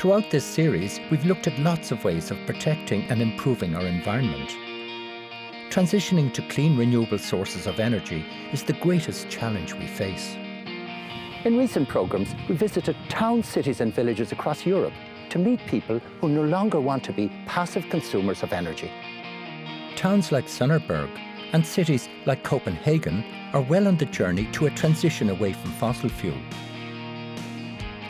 Throughout this series, we've looked at lots of ways of protecting and improving our environment. Transitioning to clean, renewable sources of energy is the greatest challenge we face. In recent programmes, we visited towns, cities and villages across Europe to meet people who no longer want to be passive consumers of energy. Towns like Sønderborg and cities like Copenhagen are well on the journey to a transition away from fossil fuel.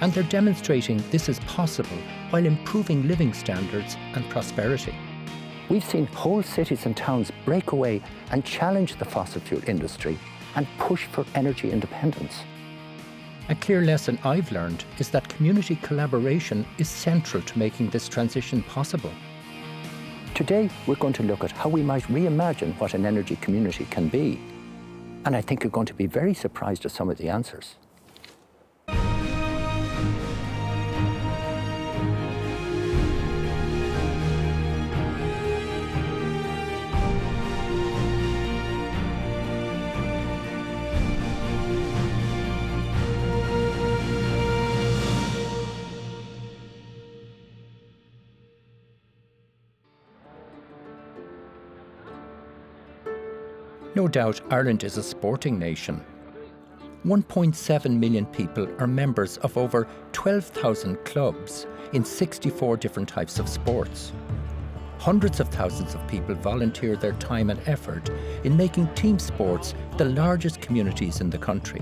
And they're demonstrating this is possible while improving living standards and prosperity. We've seen whole cities and towns break away and challenge the fossil fuel industry and push for energy independence. A clear lesson I've learned is that community collaboration is central to making this transition possible. Today, we're going to look at how we might reimagine what an energy community can be. And I think you're going to be very surprised at some of the answers. No doubt Ireland is a sporting nation. 1.7 million people are members of over 12,000 clubs in 64 different types of sports. Hundreds of thousands of people volunteer their time and effort in making team sports the largest communities in the country.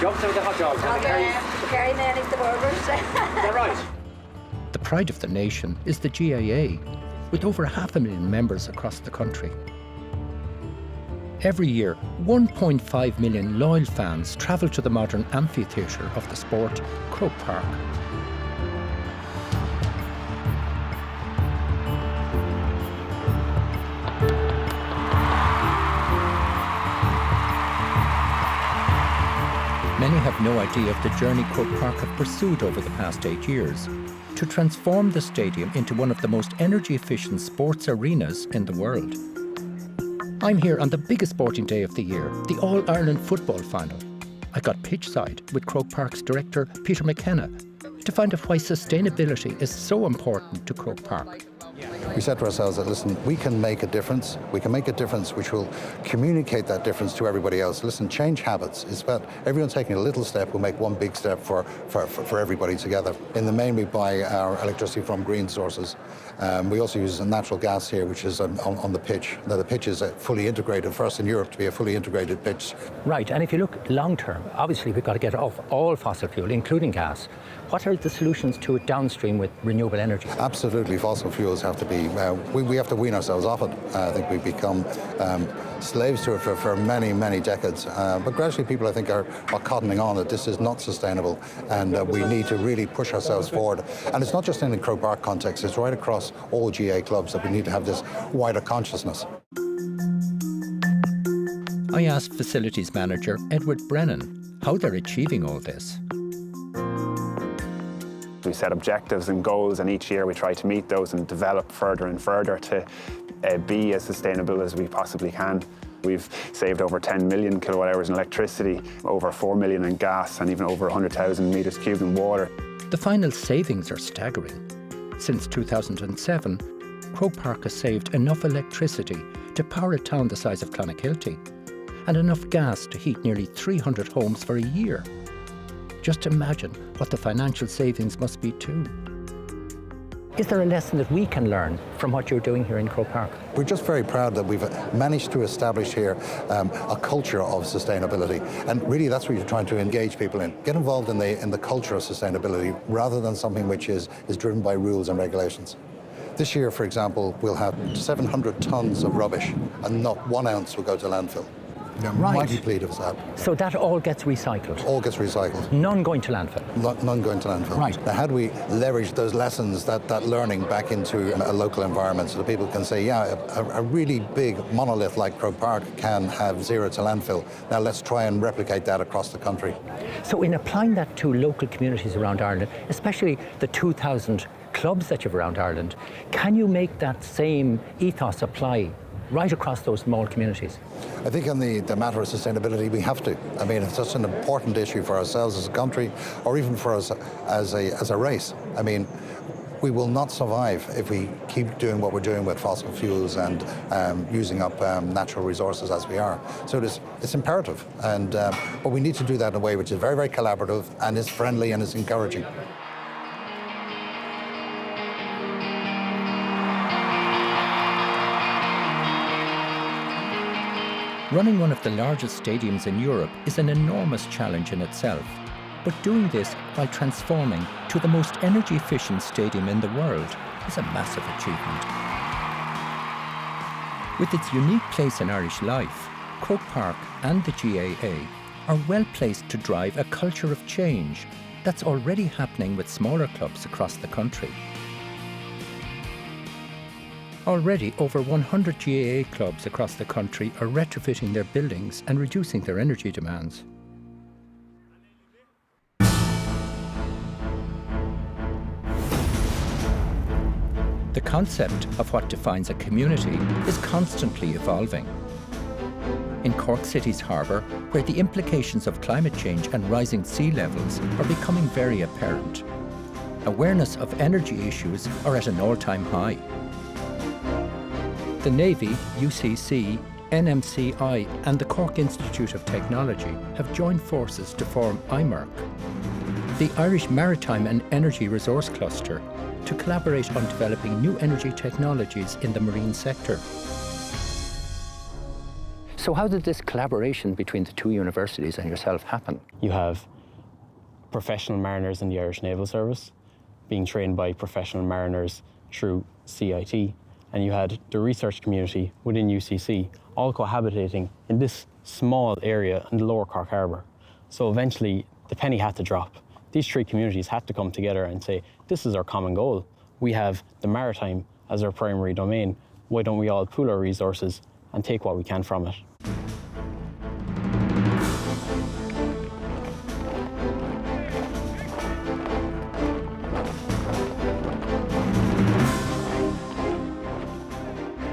Jumps with the hot dogs. Carry many the burgers. Is that right? The pride of the nation is the GAA, with over 500,000 members across the country. Every year, 1.5 million loyal fans travel to the modern amphitheatre of the sport, Croke Park. Many have no idea of the journey Croke Park have pursued over the past 8 years to transform the stadium into one of the most energy-efficient sports arenas in the world. I'm here on the biggest sporting day of the year, the All-Ireland football final. I got pitchside with Croke Park's director, Peter McKenna, to find out why sustainability is so important to Croke Park. We said to ourselves that, listen, we can make a difference. We can make a difference which will communicate that difference to everybody else. Listen, change habits. It's about everyone taking a little step will make one big step for everybody together. In the main, we buy our electricity from green sources. We also use natural gas here, which is on the pitch. Now, the pitch is fully integrated, first in Europe to be a fully integrated pitch. Right, and if you look long term, obviously we've got to get off all fossil fuel, including gas. What are the solutions to it downstream with renewable energy? Absolutely, fossil fuels have to be, we have to wean ourselves off it. I think we've become slaves to it for many, many decades. But gradually people, I think, are cottoning on that this is not sustainable and we need to really push ourselves forward. And it's not just in the Croke Park context, it's right across all GA clubs that we need to have this wider consciousness. I asked Facilities Manager Edward Brennan how they're achieving all this. We set objectives and goals, and each year we try to meet those and develop further and further to be as sustainable as we possibly can. We've saved over 10 million kilowatt hours in electricity, over 4 million in gas, and even over 100,000 metres cubed in water. The final savings are staggering. Since 2007, Croke Park has saved enough electricity to power a town the size of Clonakilty and enough gas to heat nearly 300 homes for a year. Just imagine what the financial savings must be too. Is there a lesson that we can learn from what you're doing here in Croke Park? We're just very proud that we've managed to establish here a culture of sustainability. And really that's what you're trying to engage people in. Get involved in the culture of sustainability rather than something which is driven by rules and regulations. This year, for example, we'll have 700 tonnes of rubbish and not 1 ounce will go to landfill. Right. Mighty pleased with that. So that all gets recycled? All gets recycled. None going to landfill? None going to landfill. Right. Now, how do we leverage those lessons, that learning back into a local environment so that people can say, yeah, a really big monolith like Croke Park can have zero to landfill. Now let's try and replicate that across the country. So in applying that to local communities around Ireland, especially the 2,000 clubs that you have around Ireland, can you make that same ethos apply right across those small communities? I think on the matter of sustainability, we have to. I mean, it's such an important issue for ourselves as a country, or even for us as a race. I mean, we will not survive if we keep doing what we're doing with fossil fuels and using up natural resources as we are. So it's imperative, and but we need to do that in a way which is very, very collaborative and is friendly and is encouraging. Running one of the largest stadiums in Europe is an enormous challenge in itself, but doing this while transforming to the most energy-efficient stadium in the world is a massive achievement. With its unique place in Irish life, Croke Park and the GAA are well placed to drive a culture of change that's already happening with smaller clubs across the country. Already, over 100 GAA clubs across the country are retrofitting their buildings and reducing their energy demands. The concept of what defines a community is constantly evolving. In Cork City's harbour, where the implications of climate change and rising sea levels are becoming very apparent, awareness of energy issues are at an all-time high. The Navy, UCC, NMCI and the Cork Institute of Technology have joined forces to form IMERC, the Irish Maritime and Energy Resource Cluster, to collaborate on developing new energy technologies in the marine sector. So how did this collaboration between the two universities and yourself happen? You have professional mariners in the Irish Naval Service being trained by professional mariners through CIT, and you had the research community within UCC all cohabitating in this small area in the Lower Cork Harbour. So eventually the penny had to drop. These three communities had to come together and say, this is our common goal. We have the maritime as our primary domain. Why don't we all pool our resources and take what we can from it?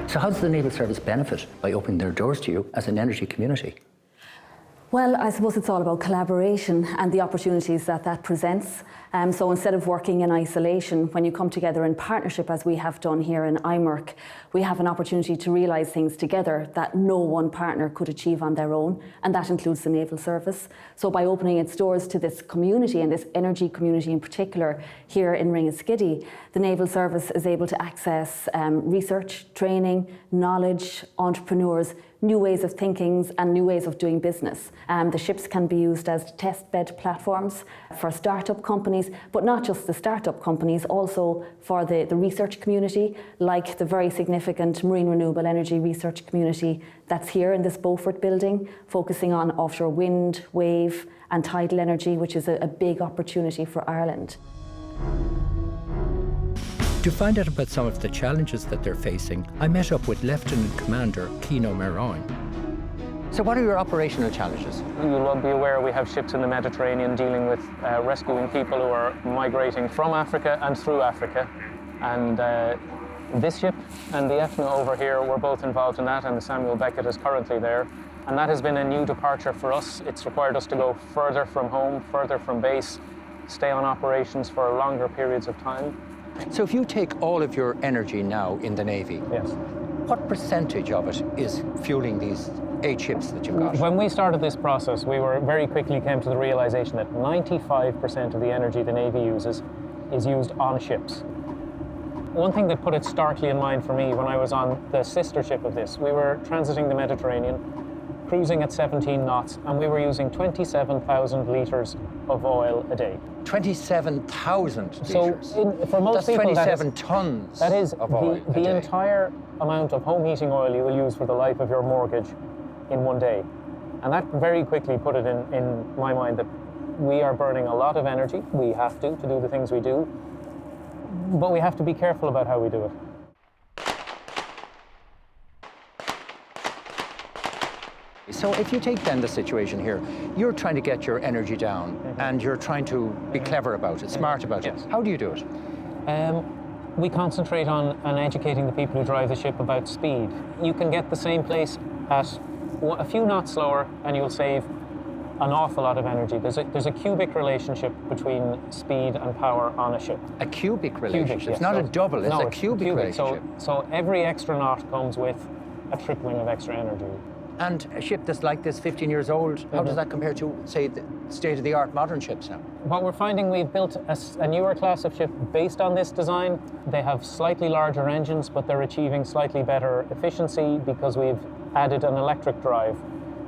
So how does the Naval Service benefit by opening their doors to you as an energy community? Well, I suppose it's all about collaboration and the opportunities that presents. So instead of working in isolation, when you come together in partnership, as we have done here in IMERC, we have an opportunity to realise things together that no one partner could achieve on their own, and that includes the Naval Service. So by opening its doors to this community, and this energy community in particular, here in Ringaskiddy, the Naval Service is able to access research, training, knowledge, entrepreneurs, new ways of thinking and new ways of doing business. The ships can be used as test bed platforms for startup companies, but not just the startup companies, also for the research community, like the very significant marine renewable energy research community that's here in this Beaufort building, focusing on offshore wind, wave and tidal energy, which is a big opportunity for Ireland. To find out about some of the challenges that they're facing, I met up with Lieutenant Commander Kino Meroin. So what are your operational challenges? You'll be aware we have ships in the Mediterranean dealing with rescuing people who are migrating from Africa and through Africa. And this ship and the Etna over here, we're both involved in that, and the Samuel Beckett is currently there. And that has been a new departure for us. It's required us to go further from home, further from base, stay on operations for longer periods of time. So if you take all of your energy now in the Navy, Yes. what percentage of it is fueling these 8 ships that you've got? When we started this process, we very quickly came to the realization that 95% of the energy the Navy uses is used on ships. One thing that put it starkly in mind for me when I was on the sister ship of this, we were transiting the Mediterranean, cruising at 17 knots, and we were using 27,000 litres of oil a day. 27,000 litres? So for most that's people, 27 tons that is of oil a the day. entire amount of home heating oil you will use for the life of your mortgage in one day. And that very quickly put it in my mind that we are burning a lot of energy. We have to do the things we do, but we have to be careful about how we do it. So if you take then the situation here, you're trying to get your energy down and you're trying to be clever about it, smart about it. Yes. How do you do it? We concentrate on educating the people who drive the ship about speed. You can get the same place at a few knots slower and you'll save an awful lot of energy. There's a cubic relationship between speed and power on a ship. A cubic relationship? Cubic, yes. It's not a double, it's no, a cubic relationship. So every extra knot comes with a tripling of extra energy. And a ship that's like this, 15 years old, how does that compare to, say, the state-of-the-art modern ships now? What we're finding, we've built a newer class of ship based on this design. They have slightly larger engines, but they're achieving slightly better efficiency because we've added an electric drive,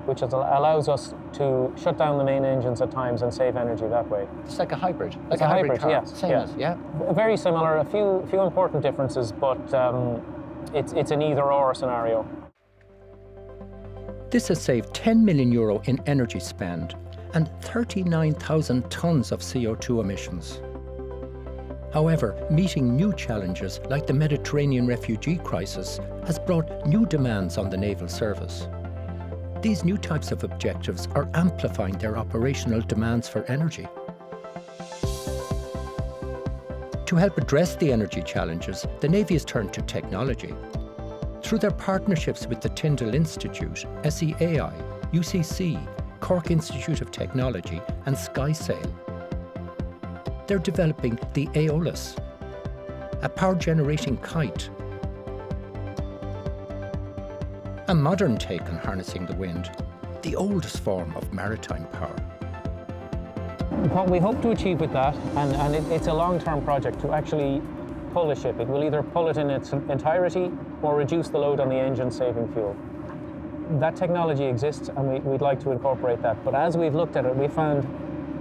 which allows us to shut down the main engines at times and save energy that way. It's like a hybrid. Like a hybrid car. Yes. Same as, yeah. Very similar, a few important differences, but it's an either-or scenario. This has saved €10 million in energy spend and 39,000 tonnes of CO2 emissions. However, meeting new challenges like the Mediterranean refugee crisis has brought new demands on the naval service. These new types of objectives are amplifying their operational demands for energy. To help address the energy challenges, the Navy has turned to technology. Through their partnerships with the Tyndall Institute, SEAI, UCC, Cork Institute of Technology and SkySail, they're developing the Aeolus, a power-generating kite, a modern take on harnessing the wind, the oldest form of maritime power. What we hope to achieve with that, and it's a long-term project, to actually pull a ship. It will either pull it in its entirety or reduce the load on the engine, saving fuel. That technology exists and we'd like to incorporate that, but as we've looked at it, we found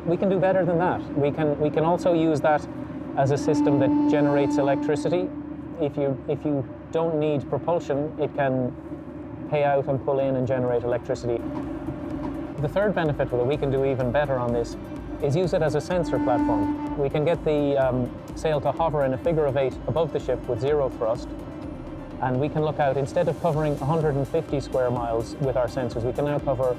we can do better than that. We can also use that as a system that generates electricity. If you don't need propulsion, it can pay out and pull in and generate electricity. The third benefit that we can do even better on this is use it as a sensor platform. We can get the sail to hover in a figure of 8 above the ship with zero thrust, and we can look out, instead of covering 150 square miles with our sensors, we can now cover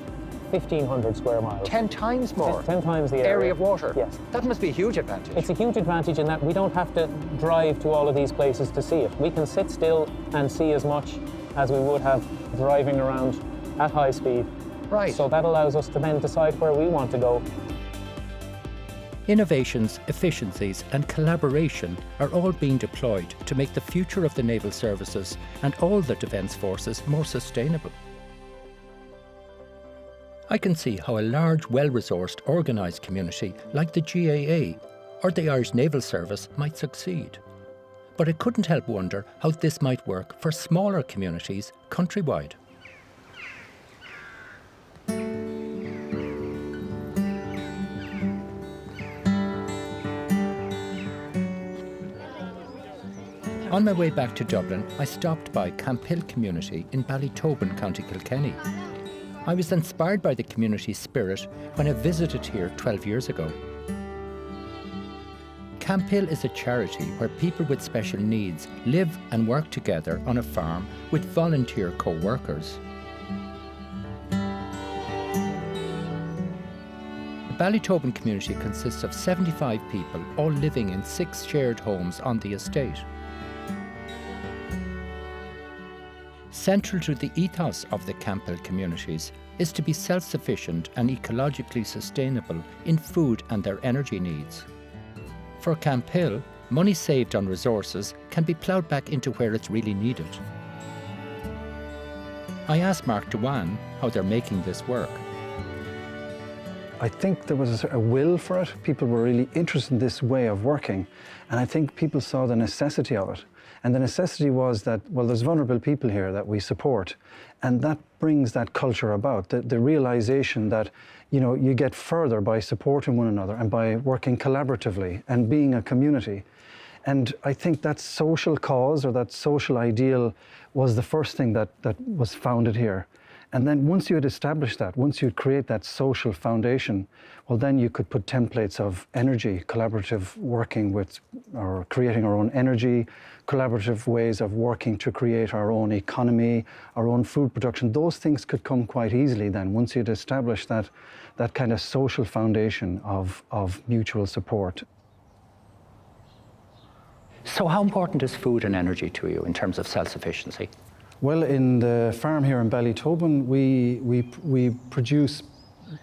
1,500 square miles. 10 times more? 10 times the area of water? Yes. That must be a huge advantage. It's a huge advantage in that we don't have to drive to all of these places to see it. We can sit still and see as much as we would have driving around at high speed. Right. So that allows us to then decide where we want to go. Innovations, efficiencies and collaboration are all being deployed to make the future of the naval services and all the defence forces more sustainable. I can see how a large, well-resourced, organised community like the GAA or the Irish Naval Service might succeed. But I couldn't help wonder how this might work for smaller communities countrywide. On my way back to Dublin, I stopped by Camphill community in Ballytobin, County Kilkenny. I was inspired by the community's spirit when I visited here 12 years ago. Camphill is a charity where people with special needs live and work together on a farm with volunteer co-workers. The Ballytobin community consists of 75 people, all living in 6 shared homes on the estate. Central to the ethos of the Camphill communities is to be self-sufficient and ecologically sustainable in food and their energy needs. For Camphill, money saved on resources can be ploughed back into where it's really needed. I asked Mark Dewan how they're making this work. I think there was a will for it. People were really interested in this way of working, and I think people saw the necessity of it. And the necessity was that, well, there's vulnerable people here that we support, and that brings that culture about, the realization that, you know, you get further by supporting one another and by working collaboratively and being a community. And I think that social cause or that social ideal was the first thing that was founded here. And then once you had established that, once you'd create that social foundation, well, then you could put templates of energy, collaborative working with, or creating our own energy, collaborative ways of working to create our own economy, our own food production. Those things could come quite easily then, once you'd established that kind of social foundation of mutual support. So how important is food and energy to you in terms of self-sufficiency? Well, in the farm here in Ballytobin, we produce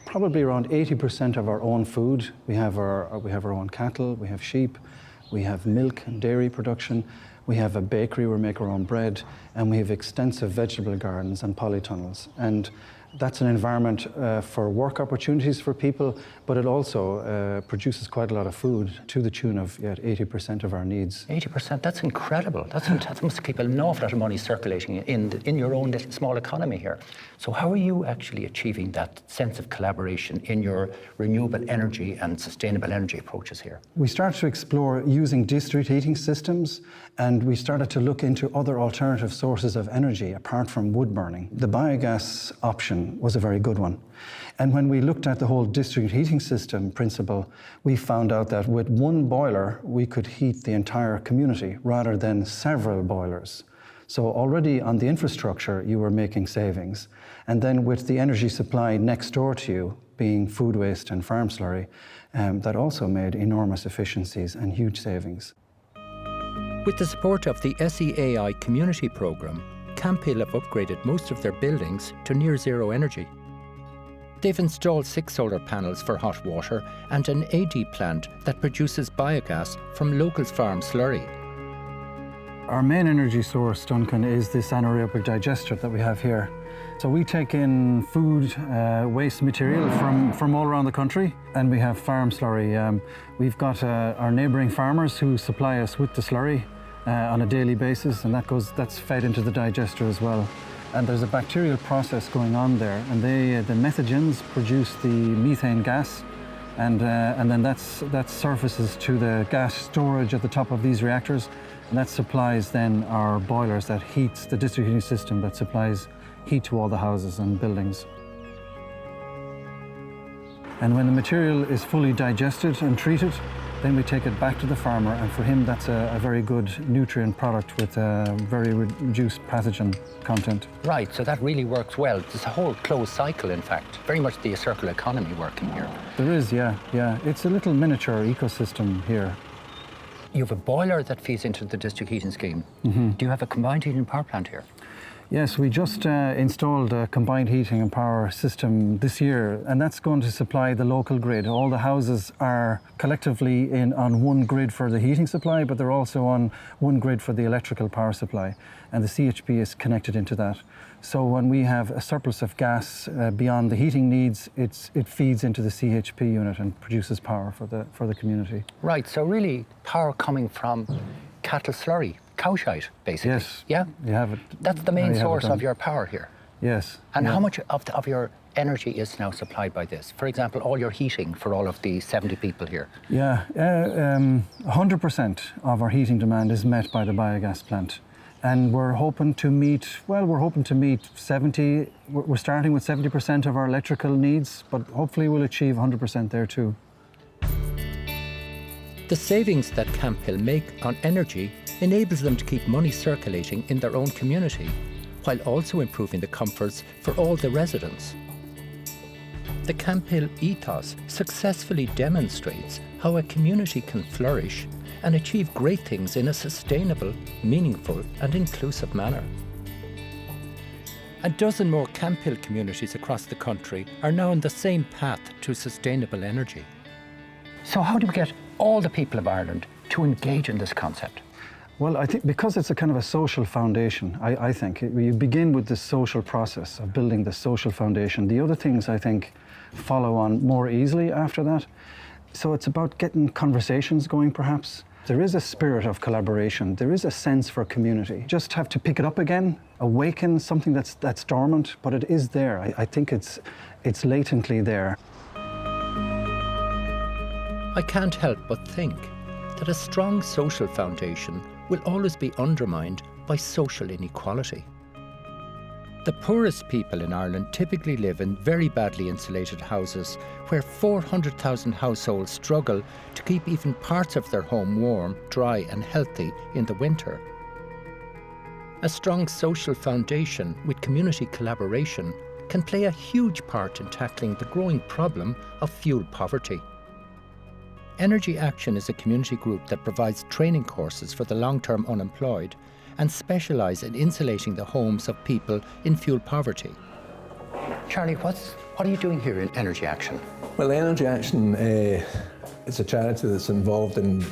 probably around 80% of our own food. We have our own cattle, we have sheep, we have milk and dairy production, we have a bakery, we make our own bread, and we have extensive vegetable gardens and polytunnels. And that's an environment for work opportunities for people, but it also produces quite a lot of food to the tune of 80% of our needs. 80%, that's incredible. That must keep an awful lot of money circulating in your own little small economy here. So how are you actually achieving that sense of collaboration in your renewable energy and sustainable energy approaches here? We started to explore using district heating systems, and we started to look into other alternative sources of energy apart from wood burning. The biogas option was a very good one. And when we looked at the whole district heating system principle, we found out that with one boiler, we could heat the entire community rather than several boilers. So already on the infrastructure, you were making savings. And then with the energy supply next door to you, being food waste and farm slurry, that also made enormous efficiencies and huge savings. With the support of the SEAI community programme, Camphill have upgraded most of their buildings to near zero energy. They've installed 6 solar panels for hot water and an AD plant that produces biogas from local farm slurry. Our main energy source, Duncan, is this anaerobic digester that we have here. So we take in food waste material from all around the country, and we have farm slurry. We've got our neighbouring farmers who supply us with the slurry on a daily basis, and that's fed into the digester as well. And there's a bacterial process going on there, and the methogens produce the methane gas, and then that surfaces to the gas storage at the top of these reactors, and that supplies then our boilers that heats the district heating system that supplies heat to all the houses and buildings. And when the material is fully digested and treated, then we take it back to the farmer, and for him that's a very good nutrient product with a very reduced pathogen content. Right, so that really works well. It's a whole closed cycle, in fact. Very much the circular economy working here. There is, yeah. It's a little miniature ecosystem here. You have a boiler that feeds into the district heating scheme. Mm-hmm. Do you have a combined heating power plant here? Yes, we just installed a combined heating and power system this year, and that's going to supply the local grid. All the houses are collectively on one grid for the heating supply, but they're also on one grid for the electrical power supply, and the CHP is connected into that. So when we have a surplus of gas beyond the heating needs, it feeds into the CHP unit and produces power for the community. Right, so really power coming from cattle slurry. Cow shite, basically. Yes. Yeah? You have it. That's the main source of your power here. Yes. And how much of your energy is now supplied by this? For example, all your heating for all of the 70 people here. Yeah, 100% of our heating demand is met by the biogas plant. And we're hoping to meet 70, we're starting with 70% of our electrical needs, but hopefully we'll achieve 100% there too. The savings that Camphill make on energy enables them to keep money circulating in their own community, while also improving the comforts for all the residents. The Camphill ethos successfully demonstrates how a community can flourish and achieve great things in a sustainable, meaningful and inclusive manner. A dozen more Camphill communities across the country are now on the same path to sustainable energy. So how do we get all the people of Ireland to engage in this concept? Well, I think because it's a kind of a social foundation, I think you begin with this social process of building the social foundation. The other things, I think, follow on more easily after that. So it's about getting conversations going, perhaps. There is a spirit of collaboration. There is a sense for community. Just have to pick it up again, awaken something that's dormant, but it is there. I think it's latently there. I can't help but think that a strong social foundation will always be undermined by social inequality. The poorest people in Ireland typically live in very badly insulated houses where 400,000 households struggle to keep even parts of their home warm, dry and healthy in the winter. A strong social foundation with community collaboration can play a huge part in tackling the growing problem of fuel poverty. Energy Action is a community group that provides training courses for the long-term unemployed and specialise in insulating the homes of people in fuel poverty. Charlie, what are you doing here in Energy Action? Well, Energy Action is a charity that's involved in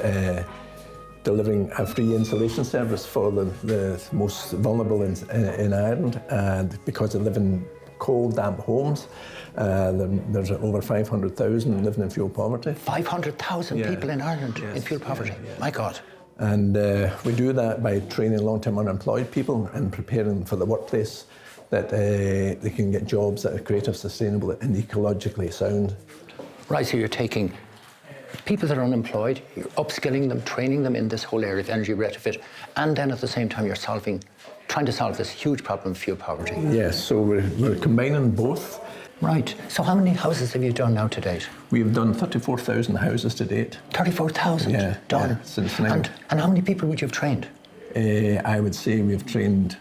delivering a free insulation service for the most vulnerable in Ireland, and because they live in cold, damp homes. There's over 500,000 living in fuel poverty. 500,000 people in Ireland in fuel poverty? Yeah. My God. And we do that by training long-term unemployed people and preparing for the workplace, that they can get jobs that are creative, sustainable and ecologically sound. Right, so you're taking people that are unemployed, you're upskilling them, training them in this whole area of energy retrofit, and then at the same time you're trying to solve this huge problem of fuel poverty. Yes, so we're combining both. Right, so how many houses have you done now to date? We've done 34,000 houses to date. 34,000 done? Yeah, since now. And how many people would you have trained? I would say we've trained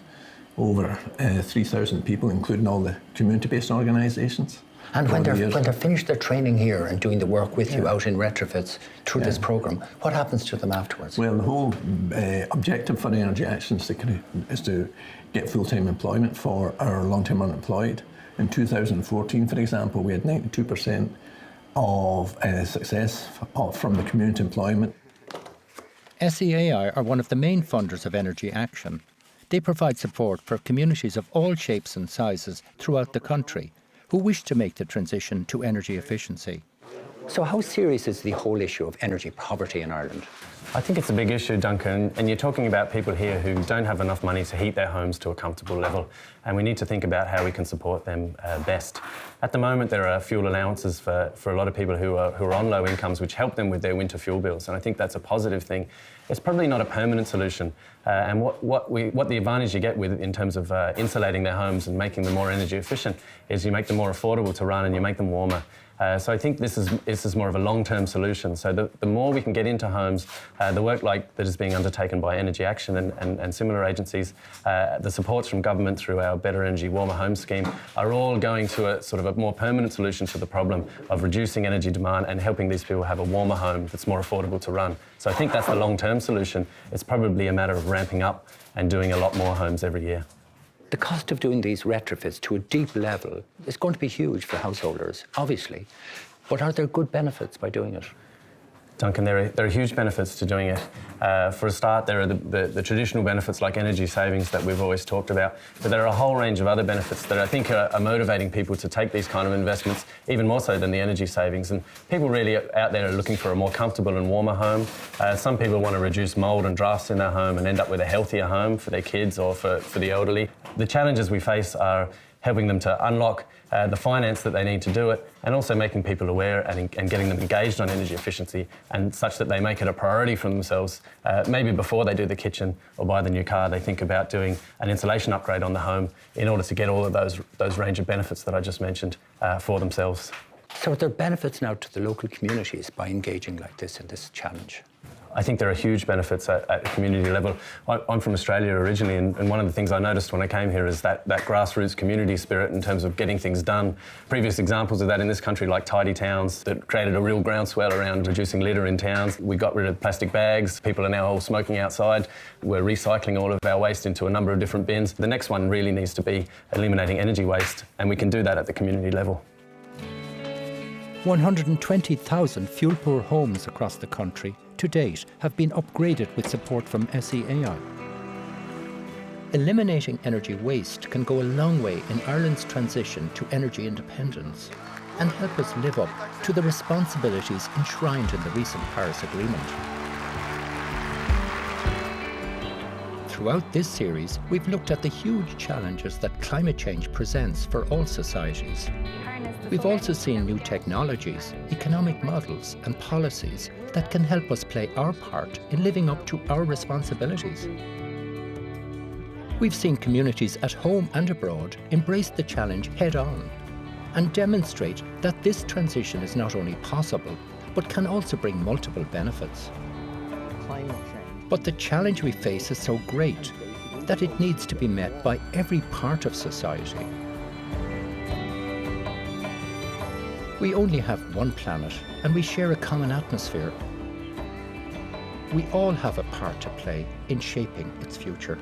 over 3,000 people, including all the community-based organisations. And when they're finished their training here and doing the work with you out in retrofits through this programme, what happens to them afterwards? Well, the whole objective for Energy Action is to get full-time employment for our long-term unemployed. In 2014, for example, we had 92% of success from the community employment. SEAI are one of the main funders of Energy Action. They provide support for communities of all shapes and sizes throughout the country who wish to make the transition to energy efficiency. So how serious is the whole issue of energy poverty in Ireland? I think it's a big issue, Duncan, and you're talking about people here who don't have enough money to heat their homes to a comfortable level, and we need to think about how we can support them best. At the moment, there are fuel allowances for a lot of people who are on low incomes, which help them with their winter fuel bills, and I think that's a positive thing. It's probably not a permanent solution, and what the advantage you get with in terms of insulating their homes and making them more energy efficient is you make them more affordable to run and you make them warmer. So I think this is more of a long-term solution. So the more we can get into homes, the work like that is being undertaken by Energy Action and similar agencies, the supports from government through our Better Energy Warmer Homes scheme are all going to a sort of a more permanent solution to the problem of reducing energy demand and helping these people have a warmer home that's more affordable to run. So I think that's the long-term solution. It's probably a matter of ramping up and doing a lot more homes every year. The cost of doing these retrofits to a deep level is going to be huge for householders, obviously. But are there good benefits by doing it? Duncan, there are huge benefits to doing it. For a start, there are the traditional benefits like energy savings that we've always talked about, but there are a whole range of other benefits that I think are motivating people to take these kind of investments, even more so than the energy savings. And people really out there are looking for a more comfortable and warmer home. Some people want to reduce mould and drafts in their home and end up with a healthier home for their kids or for the elderly. The challenges we face are helping them to unlock the finance that they need to do it, and also making people aware and getting them engaged on energy efficiency, and such that they make it a priority for themselves. Maybe before they do the kitchen or buy the new car, they think about doing an insulation upgrade on the home in order to get all of those range of benefits that I just mentioned for themselves. So are there benefits now to the local communities by engaging like this in this challenge? I think there are huge benefits at a community level. I'm from Australia originally, and one of the things I noticed when I came here is that grassroots community spirit in terms of getting things done. Previous examples of that in this country, like Tidy Towns, that created a real groundswell around reducing litter in towns. We got rid of plastic bags. People are now all smoking outside. We're recycling all of our waste into a number of different bins. The next one really needs to be eliminating energy waste, and we can do that at the community level. 120,000 fuel-poor homes across the country to date have been upgraded with support from SEAI. Eliminating energy waste can go a long way in Ireland's transition to energy independence and help us live up to the responsibilities enshrined in the recent Paris Agreement. Throughout this series, we've looked at the huge challenges that climate change presents for all societies. We've also seen new technologies, economic models and policies that can help us play our part in living up to our responsibilities. We've seen communities at home and abroad embrace the challenge head-on and demonstrate that this transition is not only possible, but can also bring multiple benefits. But the challenge we face is so great that it needs to be met by every part of society. We only have one planet and we share a common atmosphere. We all have a part to play in shaping its future.